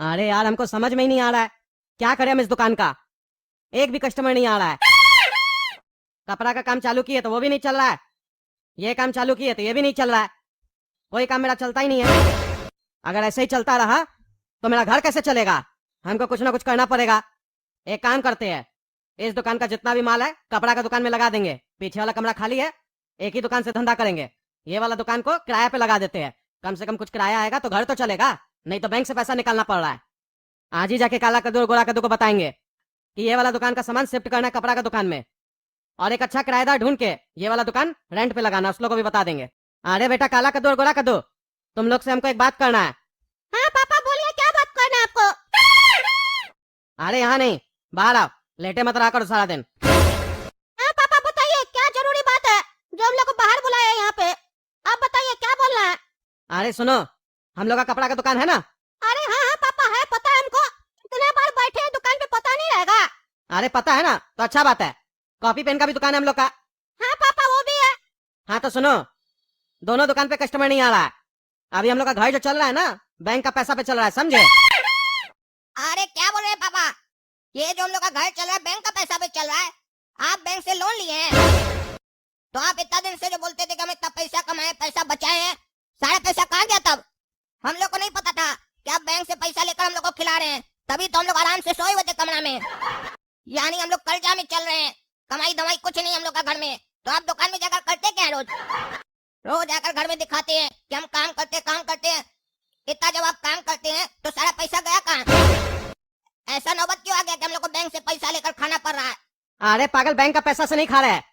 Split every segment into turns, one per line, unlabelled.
अरे यार हमको समझ में ही नहीं आ रहा है, क्या करें हम इस दुकान का। एक भी कस्टमर नहीं आ रहा है। कपड़ा का काम चालू किए तो वो भी नहीं चल रहा है, ये काम चालू किए तो ये भी नहीं चल रहा है। कोई काम मेरा चलता ही नहीं है। अगर ऐसे ही चलता रहा तो मेरा घर कैसे चलेगा। हमको कुछ ना कुछ करना पड़ेगा। एक काम करते हैं, इस दुकान का जितना भी माल है कपड़ा का दुकान में लगा देंगे। पीछे वाला कमरा खाली है, एक ही दुकान से धंधा करेंगे। ये वाला दुकान को किराए पे लगा देते हैं, कम से कम कुछ किराया आएगा तो घर तो चलेगा, नहीं तो बैंक से पैसा निकालना पड़ रहा है। आज ही जाके काला कद्दू और गोरा कद्दू को बताएंगे कि ये वाला दुकान का सामान शिफ्ट करना है कपड़ा का दुकान में, और एक अच्छा किराएदार ढूंढ के ये वाला दुकान रेंट पे लगाना, उस लोग को भी बता देंगे। अरे बेटा काला कद्दू और गोरा कद्दू, तुम लोग से हमको एक बात करना है।
हाँ पापा बोलिए, क्या बात करना है आपको?
अरे यहाँ नहीं, बाहर आओ, लेटे मत रहा करो सारा दिन।
हाँ पापा बताइए, क्या जरूरी बात है जो हम लोग को बाहर बुलाया है यहाँ पे? आप बताइए क्या बोलना है।
अरे सुनो, हम लोग का कपड़ा का दुकान है ना।
अरे हाँ हाँ पापा, है पता है हमको। इतने बार बैठे हैं दुकान पे, पता नहीं रहेगा?
अरे पता है ना तो अच्छा बात है। कॉपी पेन का भी दुकान है हम लोग का।
हाँ पापा वो भी है।
हाँ तो सुनो, दोनों दुकान पे कस्टमर नहीं आ रहा है। अभी हम लोग का घर जो चल रहा है ना, बैंक का पैसा पे चल रहा है, समझे।
अरे क्या बोल रहे हैं पापा? ये जो हम लोग का घर चल रहा है बैंक का पैसा पे चल रहा है। आप बैंक से लोन लिए हैं तो आप इतना दिन से जो बोलते थे कि हम इतना पैसा कमाए, पैसा बचाए हैं, सारा पैसा कहाँ गया? तब हम लोग को नहीं पता था कि आप बैंक से पैसा लेकर हम लोग को खिला रहे हैं, तभी तो हम लोग आराम से सोए हुए थे कमरा में। यानी हम लोग कर्जा में चल रहे हैं, कमाई दवाई कुछ नहीं हम लोग का घर में। तो आप दुकान में जाकर करते क्या है? रोज रोज आकर घर में दिखाते हैं कि हम काम करते हैं। इतना जब आप काम करते हैं तो सारा पैसा गया कहाँ? ऐसा नौबत क्यों आ गया कि हम लोग को बैंक से पैसा लेकर खाना पड़ रहा है?
अरे पागल, बैंक का पैसा से नहीं खा रहे हैं,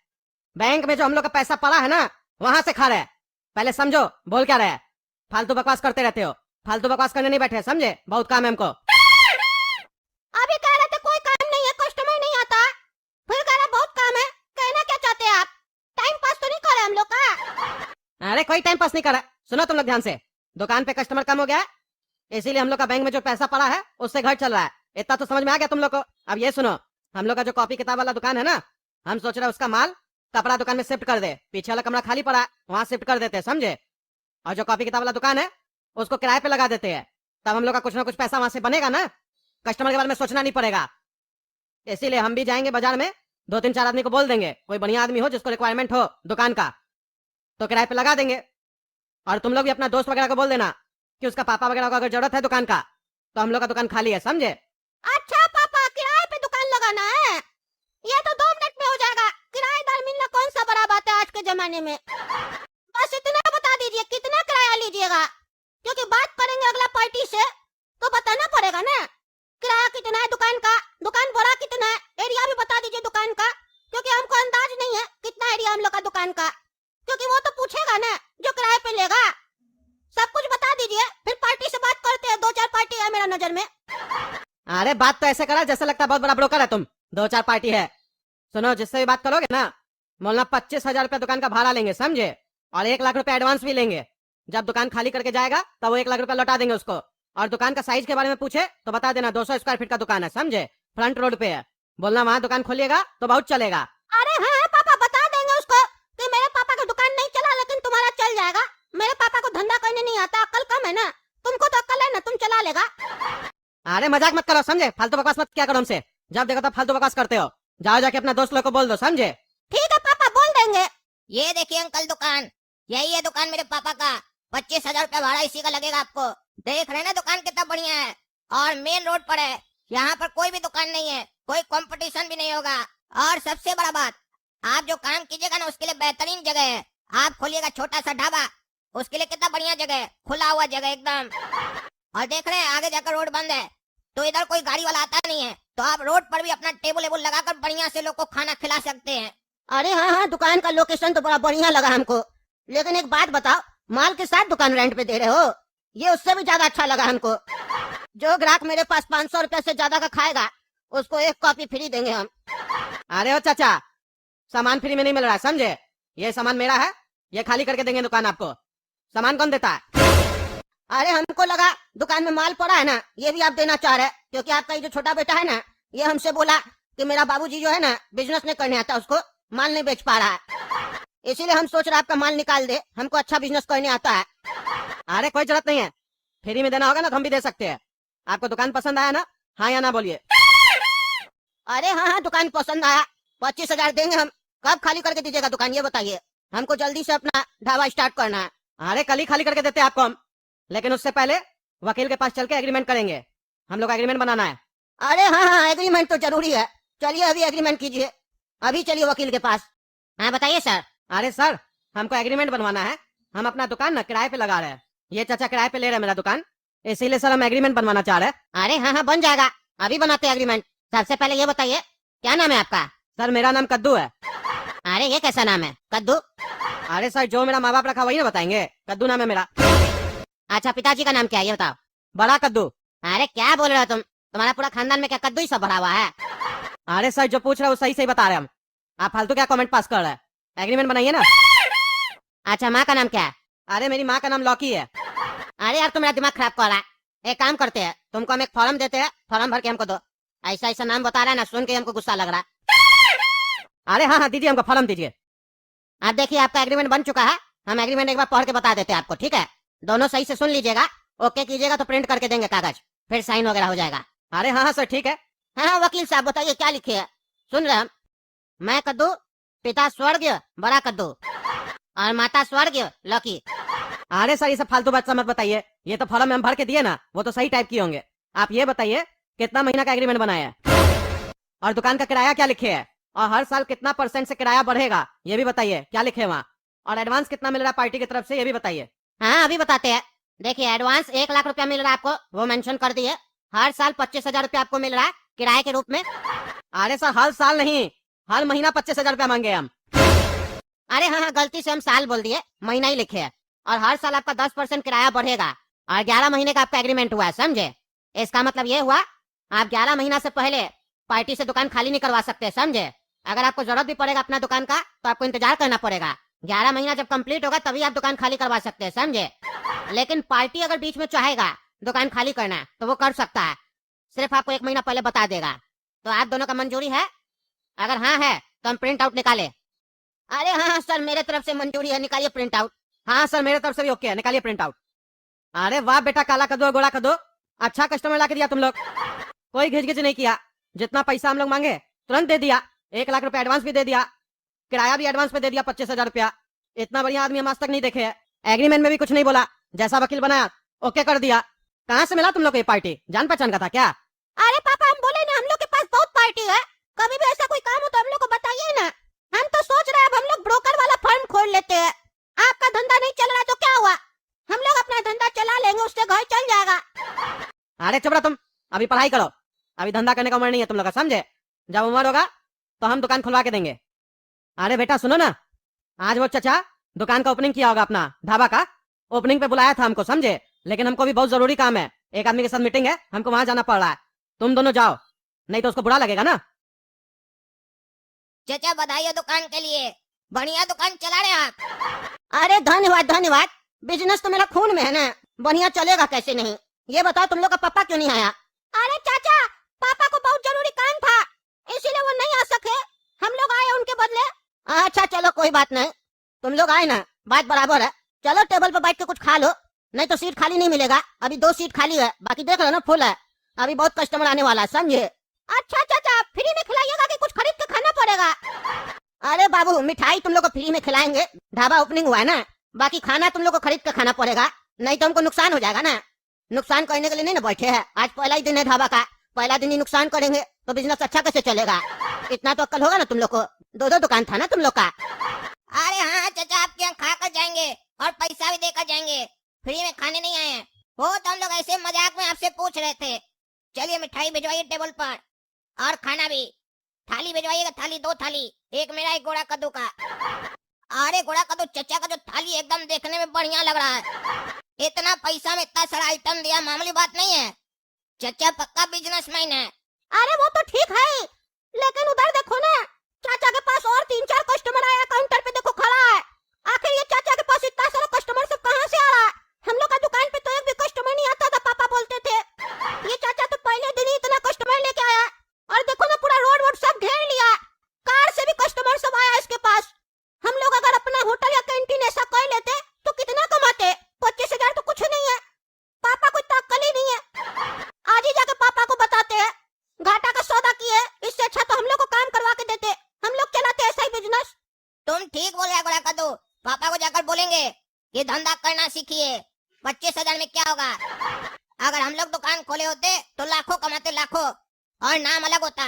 बैंक में जो हम लोग का पैसा पड़ा है ना वहां से खा रहे हैं। पहले समझो बोल क्या रहे हैं, फालतू बकवास करते रहते हो। फालतू बकवास करने नहीं बैठे, समझे, बहुत काम है हमको।
अभी कह रहे थे कोई काम नहीं है, कस्टमर नहीं आता, फिर कह रहे बहुत काम है। कहना क्या चाहते हैं आप? टाइम पास तो नहीं कर रहे हम लोग का?
अरे कोई टाइम पास नहीं कर रहा। सुनो तुम लोग ध्यान से, दुकान पे कस्टमर कम हो गया है, इसीलिए हम लोग का बैंक में जो पैसा पड़ा है उससे घर चल रहा है। इतना तो समझ में आ गया तुम लोग को। अब ये सुनो, हम लोग का जो कॉपी किताब वाला दुकान है ना, हम सोच रहे हैं उसका माल कपड़ा दुकान में शिफ्ट कर दे। पीछे वाला कमरा खाली पड़ा है, वहां शिफ्ट कर देते हैं, समझे। और जो कॉपी किताब वाला दुकान है उसको किराए पे लगा देते हैं, तब हम लोग का कुछ ना कुछ पैसा वहां से बनेगा ना, कस्टमर के बारे में सोचना नहीं पड़ेगा। इसीलिए हम भी जाएंगे बाजार में, 2-3-4 आदमी को बोल देंगे, कोई बढ़िया आदमी हो जिसको रिक्वायरमेंट हो दुकान का, तो किराए पे लगा देंगे। और तुम लोग भी अपना दोस्त वगैरह को बोल देना कि उसका पापा वगैरह को अगर जरूरत है दुकान का तो हम लोग का दुकान खाली है, समझे।
अच्छा पापा, किराए पे दुकान लगाना है? ये तो 2 मिनट में हो जाएगा। किराएदार मिलना कौन सा बड़ा बात है आज के जमाने में। बस इतना बता दीजिए कितना किराया लीजिएगा, क्योंकि बात करेंगे अगला पार्टी से तो बताना पड़ेगा ना। किराया कितना है दुकान का, दुकान बड़ा कितना है, एरिया भी बता दीजिए दुकान का, क्योंकि हमको अंदाज नहीं है कितना एरिया हम लोग का दुकान का, क्योंकि वो तो पूछेगा ना जो किराए पे लेगा। सब कुछ बता दीजिए, फिर पार्टी से बात करते हैं। 2-4 पार्टी है मेरा नजर में।
अरे बात तो ऐसे करा जैसे लगता है बहुत बड़ा ब्रोकर है तुम, 2-4 पार्टी है। सुनो, जिससे भी बात करोगे ना, बोलना 25,000 रुपया दुकान का भाड़ा लेंगे, समझे, और 1 लाख रुपया एडवांस भी लेंगे। जब दुकान खाली करके जाएगा तब वो 1 लाख रुपया लौटा देंगे उसको। और दुकान का साइज के बारे में पूछे तो बता देना 200 स्क्वायर फीट का दुकान है, समझे, फ्रंट रोड पे है। बोलना वहाँ दुकान खोलिएगा तो बहुत चलेगा।
अरे हाँ पापा, बता देंगे उसको कि मेरे पापा का दुकान नहीं चला लेकिन तुम्हारा चल जाएगा। मेरे पापा को धंधा करने नहीं आता, अक्ल कम है ना। तुमको तो अक्ल है ना, तुम चला लेगा।
अरे मजाक मत करो, समझे, फालतू बकवास मत क्या करो हमसे। जब देखो तब फालतू बकवास करते हो। जाओ जाके अपना दोस्त लोग को बोल दो, समझे।
ठीक है पापा, बोल देंगे। ये देखिए अंकल दुकान, यही है दुकान मेरे पापा का। 25,000 रुपया भाड़ा इसी का लगेगा आपको। देख रहे हैं ना दुकान कितना बढ़िया है, और मेन रोड पर है। यहाँ पर कोई भी दुकान नहीं है, कोई कंपटीशन भी नहीं होगा। और सबसे बड़ा बात, आप जो काम कीजिएगा ना उसके लिए बेहतरीन जगह है। आप खोलिएगा छोटा सा ढाबा, उसके लिए कितना बढ़िया जगह है, खुला हुआ जगह एकदम। और देख रहे हैं आगे जाकर रोड बंद है, तो इधर कोई गाड़ी वाला आता नहीं है, तो आप रोड पर भी अपना टेबल वेबल लगाकर बढ़िया से लोग को खाना खिला सकते हैं। अरे हाँ हाँ, दुकान का लोकेशन तो बड़ा बढ़िया लगा हमको, लेकिन एक बात बताओ, माल के साथ दुकान रेंट पे दे रहे हो? ये उससे भी ज्यादा अच्छा लगा हमको। जो ग्राहक मेरे पास 500 रुपया से ज्यादा का खाएगा उसको 1 कॉपी फ्री देंगे हम।
अरे ओ चाचा, सामान फ्री में नहीं मिल रहा है, समझे। ये सामान मेरा है, ये खाली करके देंगे दुकान आपको। सामान कौन देता है?
अरे हमको लगा दुकान में माल पड़ा है ना, ये भी आप देना चाह रहे हैं, क्योंकि आपका ये जो छोटा बेटा है ना, ये हमसे बोला कि मेरा बाबूजी जो है ना बिजनेस नहीं करने आता, उसको माल नहीं बेच पा रहा है, इसीलिए हम सोच रहे हैं आपका माल निकाल दे, हमको अच्छा बिजनेस करने आता है।
अरे कोई जरूरत नहीं है, फ्री में देना होगा ना तो हम भी दे सकते हैं। आपको दुकान पसंद आया ना? हाँ या ना बोलिए।
अरे हाँ हाँ, दुकान पसंद आया। 25,000 देंगे हम। कब खाली करके दीजिएगा दुकान, ये बताइए। हमको जल्दी से अपना ढाबा स्टार्ट करना है।
अरे कल ही खाली करके देते आपको हम, लेकिन उससे पहले वकील के पास चल के एग्रीमेंट करेंगे। हम लोग एग्रीमेंट बनाना है।
अरे हाँ हाँ, एग्रीमेंट तो जरूरी है। चलिए अभी एग्रीमेंट कीजिए, अभी चलिए वकील के पास। हाँ बताइए सर।
अरे सर, हमको एग्रीमेंट बनवाना है। हम अपना दुकान ना किराए पे लगा रहे हैं। ये चाचा किराए पे ले रहे हैं मेरा दुकान, इसीलिए सर हम एग्रीमेंट बनवाना चाह रहे हैं।
अरे हाँ हाँ, बन जाएगा, अभी बनाते हैं एग्रीमेंट। सबसे पहले ये बताइए, क्या नाम है आपका?
सर मेरा नाम कद्दू है।
अरे ये कैसा नाम है, कद्दू?
अरे सर, जो मेरा माँ बाप रखा वही ना बताएंगे। कद्दू नाम है मेरा।
अच्छा, पिताजी का नाम क्या है ये बताओ।
बड़ा कद्दू।
अरे क्या बोल रहे हो तुम? तुम्हारा पूरा खानदान में क्या कद्दू ही सब भरा हुआ है?
अरे सर, जो पूछ रहे हो सही सही बता रहे हैं हम। आप फालतू क्या कमेंट पास कर रहे हैं? एग्रीमेंट बनाइए ना।
अच्छा, माँ का नाम क्या है?
अरे मेरी माँ का नाम लौकी है।
अरे यार, तुम मेरा दिमाग खराब कर रहा है। एक काम करते हैं, तुमको हम एक फॉर्म देते हैं, फॉर्म भर के हमको दो। ऐसा ऐसा नाम बता रहा है ना, सुन के हमको गुस्सा लग रहा है।
अरे हाँ हाँ, दीजिए हमको फॉर्म दीजिए।
अब देखिए, आपका एग्रीमेंट बन चुका है। हम एग्रीमेंट एक बार पढ़ के बता देते हैं आपको, ठीक है? दोनों सही से सुन लीजिएगा। ओके कीजिएगा तो प्रिंट करके देंगे कागज, फिर साइन वगैरह हो जाएगा।
अरे हाँ हाँ सर, ठीक है।
हाँ हाँ, वकील साहब बताइए क्या लिखे है, सुन रहे हैं हम। मैं कद्दू, पिता स्वर्गीय बड़ा कद्दू, और माता स्वर्गीय लौकी।
अरे सर, ये सब फालतू बात मत बताइए। ये तो फॉर्म हम भर के दिए ना, वो तो सही टाइप किए होंगे। आप ये बताइए, कितना महीना का एग्रीमेंट बनाया है, और दुकान का किराया क्या लिखे है, और हर साल कितना % से किराया बढ़ेगा ये भी बताइए, क्या लिखे है वहाँ, और एडवांस कितना मिल रहा है पार्टी की तरफ से ये भी बताइए।
हाँ अभी बताते हैं। देखिए, एडवांस 1 लाख रुपया मिल रहा है आपको, वो मेंशन कर दिए। हर साल 25,000 रुपया आपको मिल रहा है किराए के रूप में।
अरे सर, हर साल नहीं, हर महीना 25,000 रुपया मांगे हम।
अरे हाँ हाँ, गलती से हम साल बोल दिए, महीना ही लिखे है। और हर साल आपका 10% किराया बढ़ेगा, और 11 महीने का आपका एग्रीमेंट हुआ है, समझे? इसका मतलब ये हुआ, आप 11 महीना से पहले पार्टी से दुकान खाली नहीं करवा सकते, समझे? अगर आपको जरूरत भी पड़ेगा अपना दुकान का तो आपको इंतजार करना पड़ेगा। 11 महीना जब कंप्लीट होगा तभी आप दुकान खाली करवा सकते हैं, समझे? लेकिन पार्टी अगर बीच में चाहेगा दुकान खाली करना तो वो कर सकता है, सिर्फ आपको 1 महीना पहले बता देगा। तो आप दोनों का मंजूरी है? अगर हाँ है तो हम प्रिंट आउट निकाले। अरे हाँ सर, मेरे तरफ से मंजूरी है, निकालिए प्रिंट आउट।
हाँ सर, मेरे तरफ से भी ओके है, निकालिए प्रिंट आउट। अरे वाह बेटा, काला कद्दू और गोरा कद्दू, अच्छा कस्टमर ला के दिया तुम लोग। कोई घिच घिच नहीं किया, जितना पैसा हम लोग मांगे तुरंत दे दिया। 1 लाख रुपया एडवांस भी दे दिया, किराया भी एडवांस पे दे दिया 25,000 रुपया। इतना बढ़िया आदमी हम आज तक नहीं देखे है। एग्रीमेंट में भी कुछ नहीं बोला, जैसा वकील बनाया ओके कर दिया। कहाँ से मिला तुम लोग को ये पार्टी? जान पहचान का था क्या?
अरे पापा, हम बोले ना हम लोग के पास बहुत पार्टी है, कभी भी ऐसा कोई काम हो तो हम लोग को बताइए ना। हम तो सोच रहे हैं अब हम लोग ब्रोकर वाला फर्म खोल लेते हैं। आपका धंधा नहीं चल रहा तो क्या हुआ, हम लोग अपना धंधा चला लेंगे, उससे घर चल जाएगा।
अरे चुप रहो तुम, अभी पढ़ाई करो, अभी धंधा करने का उम्र नहीं है तुम लोग का, समझे? जब उम्र होगा तो हम दुकान खुलवा के देंगे। अरे बेटा सुनो ना, आज वो चचा दुकान का ओपनिंग किया होगा, अपना ढाबा का ओपनिंग पे बुलाया था हमको, समझे? लेकिन हमको भी बहुत जरूरी काम है, एक आदमी के साथ मीटिंग है, हमको वहां जाना पड़ रहा है। तुम दोनों जाओ, नहीं तो उसको बुरा लगेगा ना।
चाचा बधाई है दुकान के लिए, बढ़िया दुकान चला रहे आप। अरे धन्यवाद धन्यवाद, बिजनेस तो मेरा खून में है ना, बढ़िया चलेगा कैसे नहीं। ये बताओ तुम लोग का पापा क्यों नहीं आया? अरे चाचा, पापा को बहुत जरूरी काम था, इसीलिए वो नहीं आ सके, हम लोग आए उनके बदले। अच्छा चलो कोई बात नहीं, तुम लोग आए ना, बात बराबर है। चलो टेबल पर बैठ के कुछ खा लो, नहीं तो सीट खाली नहीं मिलेगा। अभी 2 सीट खाली है, बाकी देख लो ना फुल है, अभी बहुत कस्टमर आने वाला है, समझे? अच्छा चाचा, फ्री में खिलाइएगा कि कुछ खरीद के खाना पड़ेगा? अरे बाबू, मिठाई तुम लोग को फ्री में खिलाएंगे, ढाबा ओपनिंग हुआ है ना, बाकी खाना तुम लोग को खरीद के खाना पड़ेगा, नहीं तो हमको नुकसान हो जाएगा ना। नुकसान करने के लिए नहीं ना बैठे हैं, आज पहला ही दिन है ढाबा का, पहला दिन ही नुकसान करेंगे तो बिजनेस अच्छा कैसे चलेगा? इतना तो अक्ल होगा ना तुम लोग को, 2 दुकान था ना तुम लोग का। अरे हाँ चाचा, आपके यहाँ खा कर जाएंगे और पैसा भी देकर जाएंगे, फ्री में खाने नहीं आए हैं। वो तो हम लोग ऐसे मजाक में आपसे पूछ रहे थे। चलिए मिठाई भिजवाइए टेबल पर, और खाना भी, थाली भिजवाइएगा, थाली 2 थाली, एक मेरा एक गोड़ा कद्दू का। अरे गोड़ा कद्दू चचा का जो थाली एकदम देखने में बढ़िया लग रहा है, इतना पैसा में इतना सारा आइटम दिया, मामूली बात नहीं है। चचा पक्का बिजनेसमैन है। अरे वो तो ठीक है, लेकिन उधर देखो ना, चाचा के पास और 3-4 कस्टमर आया, काउंटर पे देखो खड़ा है। आखिर ये चाचा के पास इतना सारा कस्टमर सब कहाँ से आ रहा है? हम लोग का दुकान पे तो एक भी कस्टमर नहीं आता था, पापा बोलते थे। ये चाचा तो पहले दिन ही इतना कस्टमर लेके आया, और देखो ना पूरा रोड वोड सब घेर लिया, कार से भी कस्टमर सब आया इसके पास। हम लोग अगर अपना होटल या कैंटीन ऐसा कर लेते तो कितना कमाते? 25,000 तो कुछ नहीं है, पापा को इतना अक्ल ही नहीं है। आज ये धंधा करना सीखिए। 25,000 में क्या होगा? अगर हम लोग दुकान खोले होते तो लाखों कमाते, लाखों, और नाम अलग होता।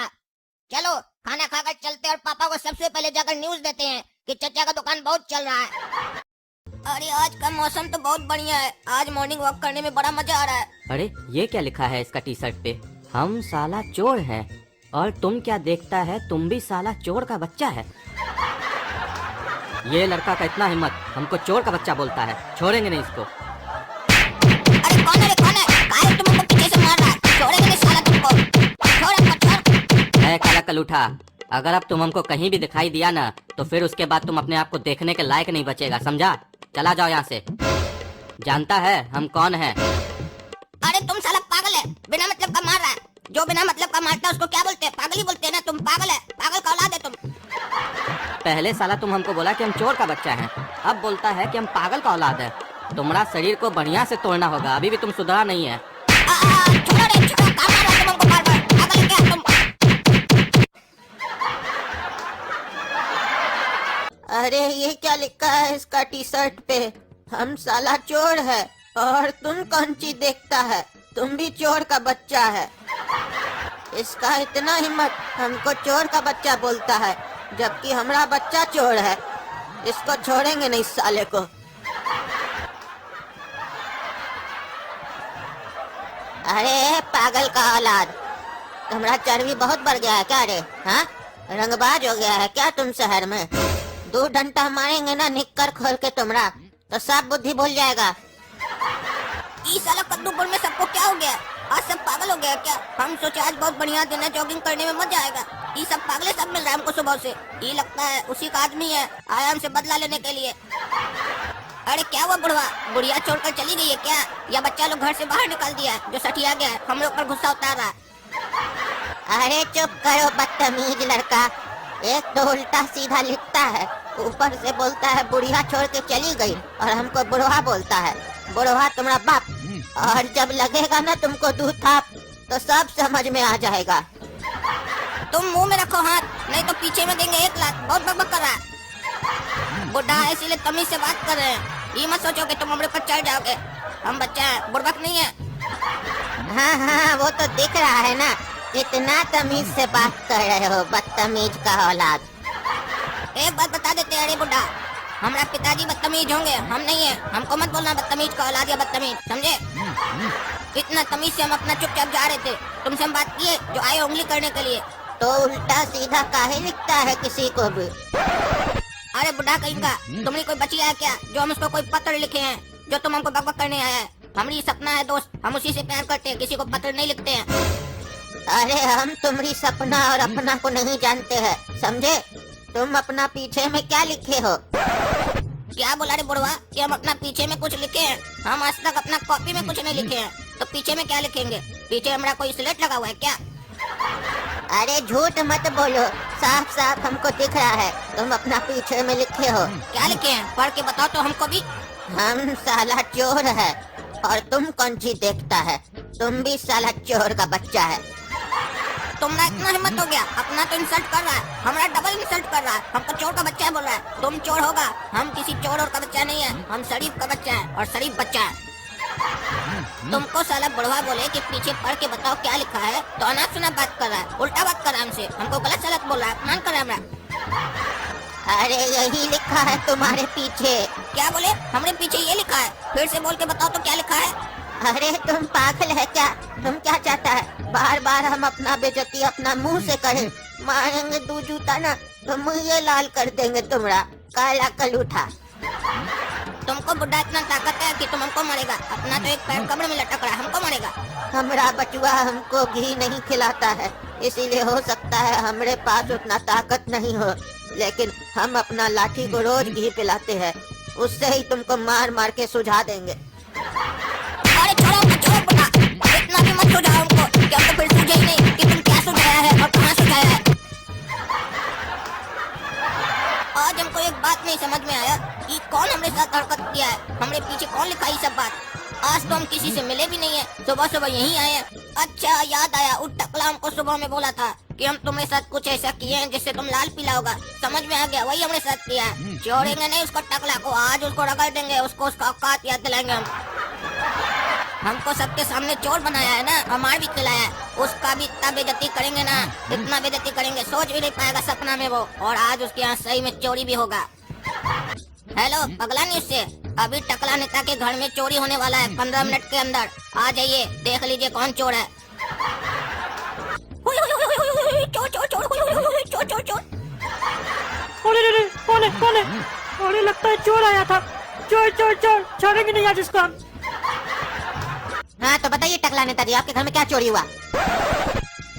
चलो खाना खाकर चलते और पापा को सबसे पहले जाकर न्यूज देते हैं कि चचा का दुकान बहुत चल रहा है। अरे आज का मौसम तो बहुत बढ़िया है, आज मॉर्निंग वॉक करने में बड़ा मजा आ रहा है।
अरे ये क्या लिखा है इसका टी शर्ट पे? हम साला चोर हैं और तुम क्या देखता है, तुम भी साला चोर का बच्चा है। ये लड़का का इतना हिम्मत, हमको चोर का बच्चा बोलता है, छोड़ेंगे नहीं इसको।
अरे कौन है रे, कौन है? काहे तुम हमको पीछे से मार रहा है? छोड़ेंगे नहीं साला तुमको। छोड़ हमको, छोड़।
है काला कलूठा, अगर अब तुम हमको कहीं भी दिखाई दिया ना तो फिर उसके बाद तुम अपने आप को देखने के लायक नहीं बचेगा, समझा? चला जाओ यहाँ से। जानता है हम कौन है?
अरे तुम साला पागल है, बिना मतलब का मार रहा है। जो बिना मतलब का मारता है उसको क्या बोलते हैं? पागल ही बोलते हैं ना। तुम पागल है, पागल का औलाद है तुम।
पहले साला तुम हमको बोला कि हम चोर का बच्चा हैं, अब बोलता है कि हम पागल का औलाद है। तुम्हारा शरीर को बढ़िया से तोड़ना होगा, अभी भी तुम सुधरा नहीं है।
छोड़ो रे, छोड़ो। काम मार रहा है तुम हमको बार-बार। पागल है क्या तुम?
अरे ये क्या लिखा है इसका टी शर्ट पे? हम साला चोर है और तुम कौन चीज देखता है, तुम भी चोर का बच्चा है। इसका इतना हिम्मत, हमको चोर का बच्चा बोलता है, जबकि हमारा बच्चा चोर है। इसको छोड़ेंगे नहीं इस साले को। अरे पागल का औलाद, तुम्हारा चर्बी बहुत बढ़ गया है क्या रे? हाँ, रंगबाज हो गया है क्या तुम शहर में? 2 डंडा मारेंगे ना निक्कर खोल के तुम्हारा, तो सब बुद्धि भूल जाएगा।
इस साला कद्दूपुर में सबको क्या हो गया? आज सब पागल हो गया क्या? हम सोचे आज बहुत बढ़िया दिन है, जॉगिंग करने में मजा आएगा। ये सब पागले सब मिल रहा है हमको सुबह से। ये लगता है उसी का आदमी है, आया हमसे बदला लेने के लिए। अरे क्या हुआ बुढ़वा? बुढ़िया छोड़कर चली गई है क्या? या बच्चा लोग घर से बाहर निकाल दिया है जो सठिया गया है, हम लोग पर गुस्सा उतार रहा है।
अरे चुप करो बदतमीज लड़का, एक तो उल्टा सीधा लिखता है, ऊपर से बोलता है बुढ़िया छोड़ के चली गई और हमको बुढ़वा बोलता है। बुढ़वा तुम्हारा बाप, और जब लगेगा ना तुमको दूध थाप तो सब समझ में आ जाएगा।
तुम मुंह में रखो हाथ, नहीं तो पीछे में देंगे 1 लाख। बहुत बकबक कर रहा है। बुढ़ा है इसीलिए तमीज से बात कर रहे हैं। ये मत सोचो कि तुम हमरे पर चढ़ जाओगे, हम बच्चा है, बुड़बक नहीं है।
हाँ हाँ वो तो दिख रहा है ना, इतना तमीज से बात कर रहे हो, बदतमीज का औलाद।
एक बात बता देते हैं, अरे बुढ़ा, हमारा पिताजी बदतमीज होंगे, हम नहीं है। हमको मत बोलना बदतमीज का औलाद या बदतमीज, समझे? इतना तमीज से हम अपना चुपचाप जा रहे थे, तुमसे हम बात किए जो आए उंगली करने के लिए।
तो उल्टा सीधा काहे लिखता है किसी को भी?
अरे बुढ़ा कहीं का, तुमने कोई बची है क्या जो हम उसको कोई पत्र लिखे हैं जो तुम हमको बकबक करने आया है? हमारी सपना है दोस्त, हम उसी से प्यार करते हैं, किसी को पत्र नहीं लिखते हैं।
अरे हम तुम्हारी सपना और अपना को नहीं जानते हैं, समझे? तुम अपना पीछे में क्या लिखे हो?
क्या बोला रे बुढ़वा कि हम अपना पीछे में कुछ लिखे हैं? हम आज तक अपना कॉपी में कुछ नहीं लिखे हैं, तो पीछे में क्या लिखेंगे? पीछे हमारा कोई स्लेट लगा हुआ है क्या?
अरे झूठ मत बोलो, साफ साफ हमको दिख रहा है तुम अपना पीछे में लिखे हो।
क्या लिखे हैं? पढ़ के बताओ तो हमको भी।
हम साला चोर है और तुम कौन सी देखता है, तुम भी साला चोर का बच्चा है।
तुमरा इतना हिम्मत हो गया, अपना तो इंसल्ट कर रहा है, हमारा डबल इंसल्ट कर रहा है। हमको चोर का बच्चा बोल रहा है। तुम चोर होगा, हम किसी चोर और का बच्चा नहीं है, हम शरीफ का बच्चा है, और शरीफ बच्चा है। तुमको साला बुढ़वा बोले कि पीछे पढ़ के बताओ क्या लिखा है, तो अनाप शनाप बात कर रहा है, उल्टा बात कर रहा है हमसे, हमको गलत सलत बोल रहा है, अपमान कर रहा है हमरा।
अरे यही लिखा है तुम्हारे पीछे।
क्या बोले? हमारे पीछे ये लिखा है? फिर से बोल के बताओ तो क्या लिखा है?
अरे तुम पागल है क्या? तुम क्या चाहता है बार बार हम अपना बेइज्जती अपना मुंह से करें? मारेंगे 2 जूता ना तो मुंह ये लाल कर देंगे तुम्हारा, काला कलूठा।
तुमको बुढ़ा इतना ताकत है कि तुम हमको मारेगा? अपना तो एक पैर कब्र में लटक रहा है, हमको मारेगा?
हमारा बचुआ हमको घी नहीं खिलाता है, इसीलिए हो सकता है हमरे पास उतना ताकत नहीं हो, लेकिन हम अपना लाठी को रोज घी पिलाते हैं, उससे ही तुमको मार मार के सुझा देंगे।
अरे छोड़ो बुढ़ा, इतना भी मत सुझाओ हमको, कि हमको फिर सूझे ही नहीं कि तुम क्या सुझाया है और कहाँ सुझाया है। आज हमको एक बात नहीं समझ में आया कि कौन हमरे साथ हरकत किया है, हमरे पीछे कौन लिखा ये सब बात? आज तो हम किसी से मिले भी नहीं है, सुबह सुबह यहीं आए हैं। अच्छा याद आया, उस टकला हमको सुबह में बोला था कि हम तुम्हारे साथ कुछ ऐसा किए हैं जिससे तुम लाल पीला होगा। समझ में आ गया, वही हमारे साथ किया है। छोड़ेंगे नहीं उसको टकला को, आज उसको रगड़ देंगे, उसको उसका औकात याद दिलाएंगे हम। हमको सबके सामने चोर बनाया है ना, हमार भी खिलाया है, उसका भी इतना बेइज्जती करेंगे ना, इतना बेइज्जती करेंगे सोच भी नहीं पाएगा सपना में वो। और आज उसके यहाँ सही में चोरी भी होगा। हेलो पगला न्यूज़ से, अभी टकला नेता के घर में चोरी होने वाला है 15 मिनट के अंदर। आ जाइए, देख लीजिए कौन चोर है। चोर चोर चोर चोर चोर चोर।
अरे कौन है कौन है? अरे लगता है चोर आया था। चोर चोर चोर, छोड़ेंगे नहीं आज इसको हम।
हाँ तो बताइए टकला नेताजी, आपके घर में क्या चोरी हुआ?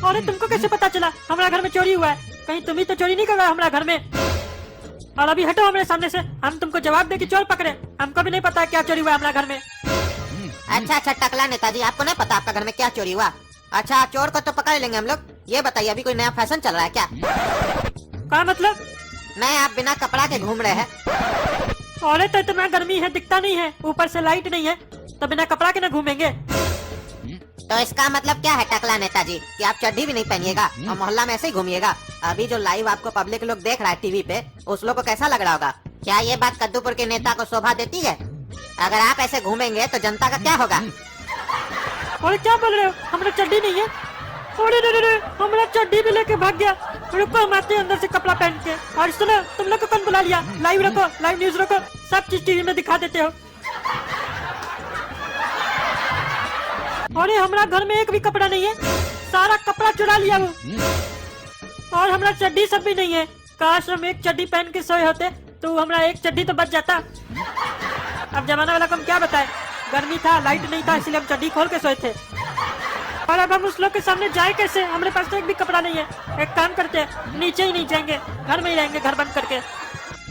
अरे तुमको कैसे पता चला हमारा घर में चोरी हुआ है? कहीं तुम ही तो चोरी नहीं कर रहे हमारा घर में। और अभी हटो हमारे सामने से, हम तुमको जवाब दे कि चोर पकड़े। हमको भी नहीं पता क्या चोरी हुआ हमारा घर में।
अच्छा अच्छा टकला नेताजी, आपको नहीं पता आपका घर में क्या चोरी हुआ? अच्छा चोर को तो पकड़ लेंगे हम लोग। ये बताइए अभी कोई नया फैशन चल रहा है क्या?
क्या मतलब?
नहीं, आप बिना कपड़ा के घूम रहे हैं।
अरे तो इतना गर्मी है, दिखता नहीं है, ऊपर से लाइट नहीं है, तो बिना कपड़ा के न घूमेंगे।
तो इसका मतलब क्या है टकला नेताजी, कि आप चड्डी भी नहीं पहनिएगा और मोहल्ला में ऐसे ही घूमिएगा? अभी जो लाइव आपको पब्लिक लोग देख रहा है टीवी पे, उस लोग को कैसा लग रहा होगा? क्या ये बात कद्दूपुर के नेता को शोभा देती है? अगर आप ऐसे घूमेंगे तो जनता का क्या होगा?
अरे क्या बोल रहे हो, हमारा चड्डी नहीं है। अरे हमारा चड्डी भी लेके भाग गया। रुको, हम आते हैं अंदर से कपड़ा पहन के। और सुनो, तुम लोग को कौन बुला लिया? लाइव रखो, लाइव न्यूज रखो, सब चीज टीवी में दिखा देते हो। अरे हमारा घर में एक भी कपड़ा नहीं है, सारा कपड़ा चुरा लिया वो। और हमारा चड्डी सब भी नहीं है। काश हम एक चड्डी पहन के सोए होते तो हमारा एक चड्डी तो बच जाता। अब जमाना वाला को हम क्या बताए, गर्मी था, लाइट नहीं था, इसलिए हम चड्डी खोल के सोए थे। और अब हम उस लोग के सामने जाए कैसे? हमारे पास तो एक भी कपड़ा नहीं है। एक काम करते हैं, नीचे ही नहीं जाएंगे, घर में ही रहेंगे, घर बंद करके।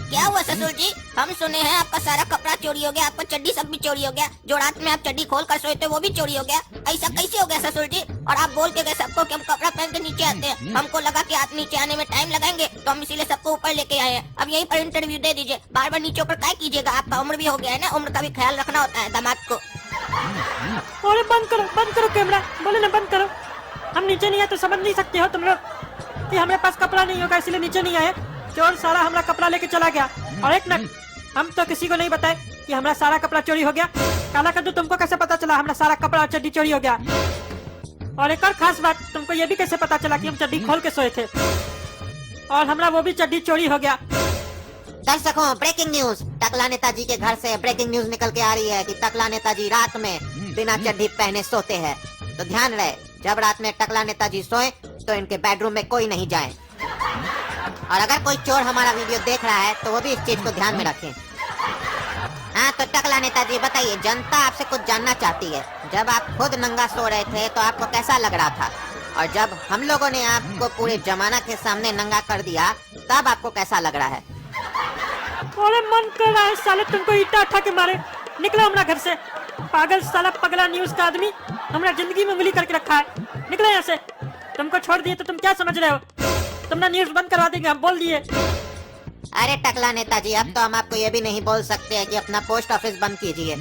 क्या हुआ ससुर जी, हम सुने हैं आपका सारा कपड़ा चोरी हो गया, आपका चड्डी सब भी चोरी हो गया, जो रात में आप चड्डी खोल कर सोए थे वो भी चोरी हो गया। ऐसा कैसे हो गया ससुर जी? और आप बोल के गए सबको कि हम कपड़ा पहन के नीचे आते हैं। हमको लगा कि आप नीचे आने में टाइम लगाएंगे, तो हम इसीलिए सबको ऊपर लेके आए हैं। अब यहीं पर इंटरव्यू दे दीजिए, बार बार नीचे ऊपर क्या कीजिएगा, आपका उम्र भी हो गया है ना, उम्र का भी ख्याल रखना होता है दामाद को।
अरे बंद करो कैमरा, बोले ना बंद करो। हम नीचे नहीं आए तो समझ नहीं सकते हो तुम लोग कि हमारे पास कपड़ा नहीं होगा, इसलिए नीचे नहीं आए। चोर सारा हमारा कपड़ा लेके चला गया। और एक मिनट, हम तो किसी को नहीं बताए कि हमारा सारा कपड़ा चोरी हो गया। काला कद्दू, तुमको कैसे पता चला हमारा सारा कपड़ा और चड्डी चोरी हो गया? और एक और खास बात, तुमको ये भी कैसे पता चला कि हम चड्डी खोल के सोए थे और हमारा वो भी चड्डी चोरी हो गया?
दर्शकों, ब्रेकिंग न्यूज, टकला नेताजी के घर से ब्रेकिंग न्यूज निकल के आ रही है कि टकला नेताजी रात में बिना चड्डी पहने सोते हैं। तो ध्यान रहे, जब रात में टकला नेताजी सोए तो इनके बेडरूम में कोई नहीं जाए। और अगर कोई चोर हमारा वीडियो देख रहा है तो वो भी इस चीज को ध्यान में रखें। हाँ तो टकला नेताजी बताइए, जनता आपसे कुछ जानना चाहती है। जब आप खुद नंगा सो रहे थे तो आपको कैसा लग रहा था, और जब हम लोगों ने आपको पूरे जमाना के सामने नंगा कर दिया तब आपको कैसा लग रहा है?
अरे मन कर रहा है साले तुमको ईटा उठा के मारे। निकलो हमारा घर से, पागल साला पगला न्यूज का आदमी हमारा जिंदगी में उंगली करके रखा है। निकलो यहाँ से। तुमको छोड़ दिए तो तुम क्या समझ रहे हो? तुमने न्यूज बंद करवा देंगे, हम बोल दिए।
अरे टकला नेताजी, अब तो हम आपको ये भी नहीं बोल सकते हैं कि अपना पोस्ट ऑफिस बंद कीजिए,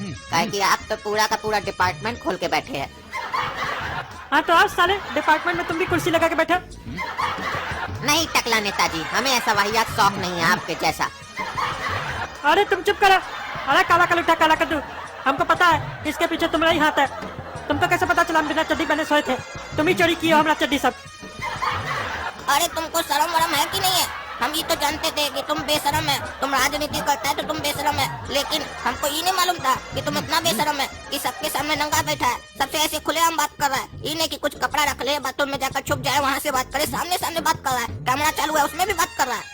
कि आप तो पूरा का पूरा डिपार्टमेंट खोल के बैठे हैं।
हाँ तो आज साले डिपार्टमेंट में तुम भी कुर्सी लगा के बैठे।
नहीं टकला नेताजी, हमें ऐसा वाहियात शौक नहीं है आपके जैसा।
अरे तुम चुप करो। अरे काला कलूठा काला कद्दू, हमको पता है इसके पीछे तुम्हारा ही हाथ है। तुमको कैसे पता चला हम बिना चड्डी पहने सोए थे? तुम ही चोरी किए हो हमारा चड्डी सब।
अरे तुमको शर्म वरम है कि नहीं है? हम ये तो जानते थे कि तुम बेशरम है, तुम राजनीति करता है तो तुम बेशरम है, लेकिन हमको ये नहीं मालूम था कि तुम इतना बेशरम है कि सबके सामने नंगा बैठा है, सबसे ऐसे खुलेआम बात कर रहा है। ये नहीं कि कुछ कपड़ा रख ले, बाथरूम में जाकर छुप जाए, वहाँ से बात करे, सामने सामने बात कर रहा है, कैमरा चालू है उसमें भी बात कर रहा है।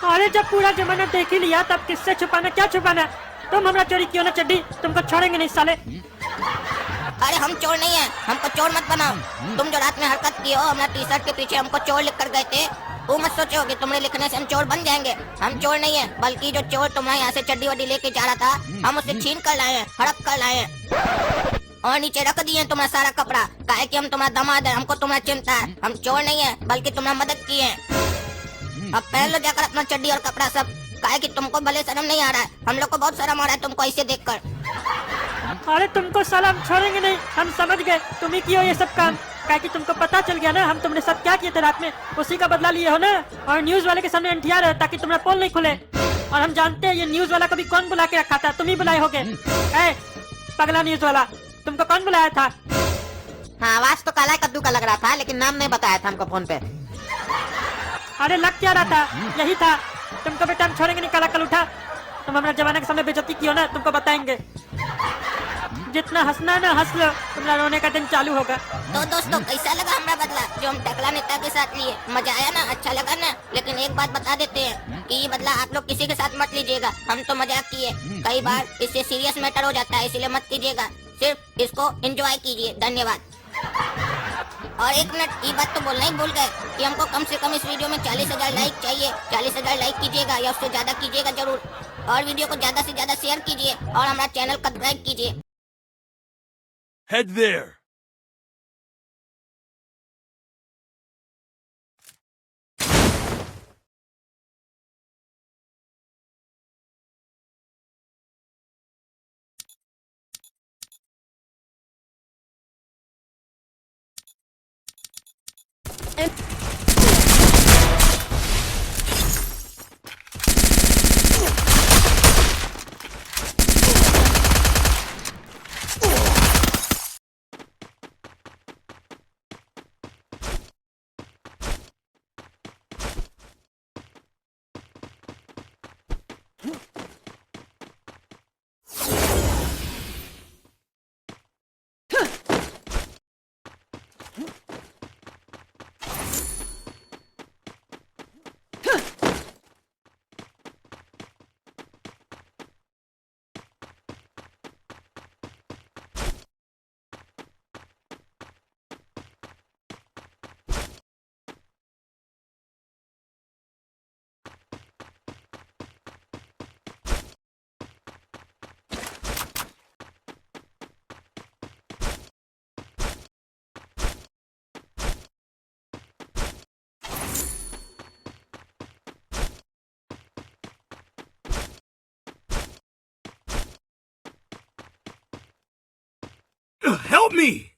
अरे जब पूरा जमाना देख ही लिया तब किससे छुपाना, क्या छुपाना? तुम हमारा चोरी क्यों ना चड्डी, तुमको छोड़ेंगे नहीं साले।
अरे हम चोर नहीं है, हमको चोर मत बनाओ। तुम जो रात में हरकत की हो, हमारा टी शर्ट के पीछे हमको चोर लिख कर गए थे, वो मत सोचो कि तुम्हारे लिखने से हम चोर बन जाएंगे। हम चोर नहीं है, बल्कि जो चोर तुम्हारे यहाँ से चड्डी वड्डी लेके जा रहा था, हम उसे छीन कर लाए हैं, हड़प कर लाए हैं और नीचे रख दिए हैं तुम्हारा सारा कपड़ा। काहे कि हम तुम्हारा दामाद है, हमको तुम्हारा चिंता है। हम चोर नहीं है, बल्कि तुम्हारा मदद किए हैं। अब पहन लो जाकर अपना चड्डी और कपड़ा सब, काहे कि तुमको भले शर्म नहीं आ रहा है, हम लोग को बहुत शर्म आ रहा है तुमको ऐसे देखकर।
अरे तुमको साला हम छोड़ेंगे नहीं, हम समझ गए तुम ही किए हो ये सब काम। क्या कि तुमको पता चल गया ना हम तुम्हारे साथ क्या किए थे रात में, उसी का बदला लिए हो ना। और न्यूज वाले के सामने एंठिया रहे ताकि तुम्हारा पोल नहीं खुले। और हम जानते हैं ये न्यूज वाला कभी कौन बुला के रखा था, तुम ही बुलाए होगे। ए पगला न्यूज वाला, तुमको कौन बुलाया था?
हाँ, आवाज तो काला कद्दू का लग रहा था, लेकिन नाम नहीं बताया था हमको फोन पे।
अरे लग क्या रहा था, यही था। तुमको बेटा हम छोड़ेंगे नहीं, काला कल उठा। तुम हमारे जमाने के सामने बेइज्जती की हो ना, तुमको बताएंगे। जितना हंसना है ना हंस लो, तुम्हारा रोने का दिन चालू होगा।
तो दोस्तों कैसा लगा हमारा बदला जो हम टकला नेता के साथ लिए? मजा आया ना, अच्छा लगा ना? लेकिन एक बात बता देते हैं कि ये बदला आप लोग किसी के साथ मत लीजिएगा, हम तो मजाक किए। कई बार इससे सीरियस मैटर हो जाता है, इसलिए मत कीजिएगा, सिर्फ इसको एंजॉय कीजिए। धन्यवाद। और एक मिनट, ये बात तो बोलना ही भूल गए कि हमको कम से कम इस वीडियो में 40,000 लाइक चाहिए। 40,000 लाइक कीजिएगा या उससे ज्यादा कीजिएगा जरूर। और वीडियो को ज्यादा से ज्यादा शेयर कीजिए और हमारा चैनल सब्सक्राइब कीजिए।
Head there. Help me!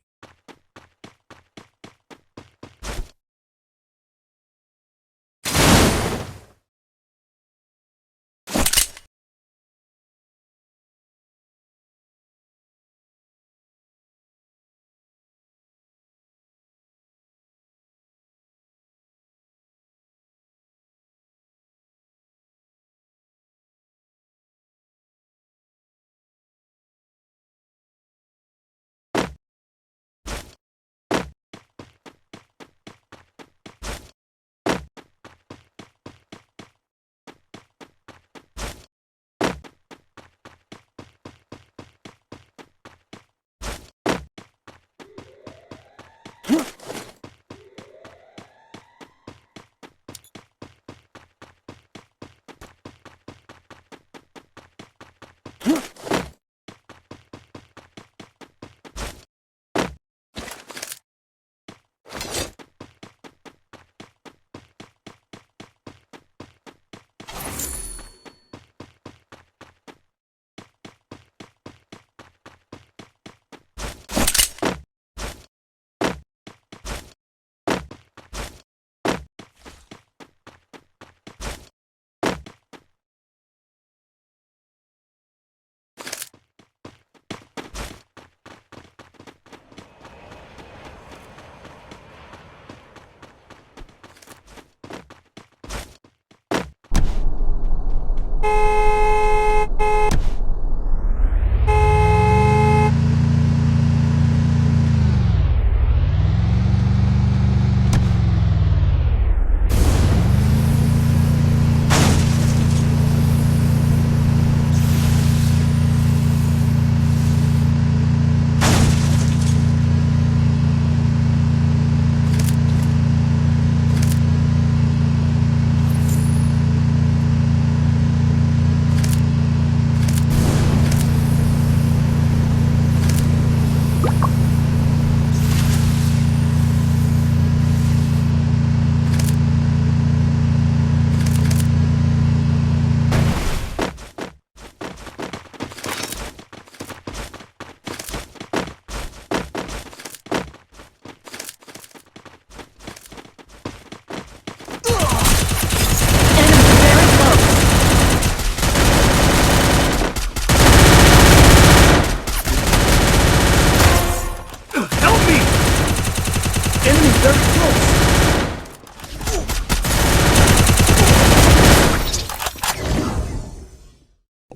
very close.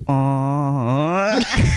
Oh.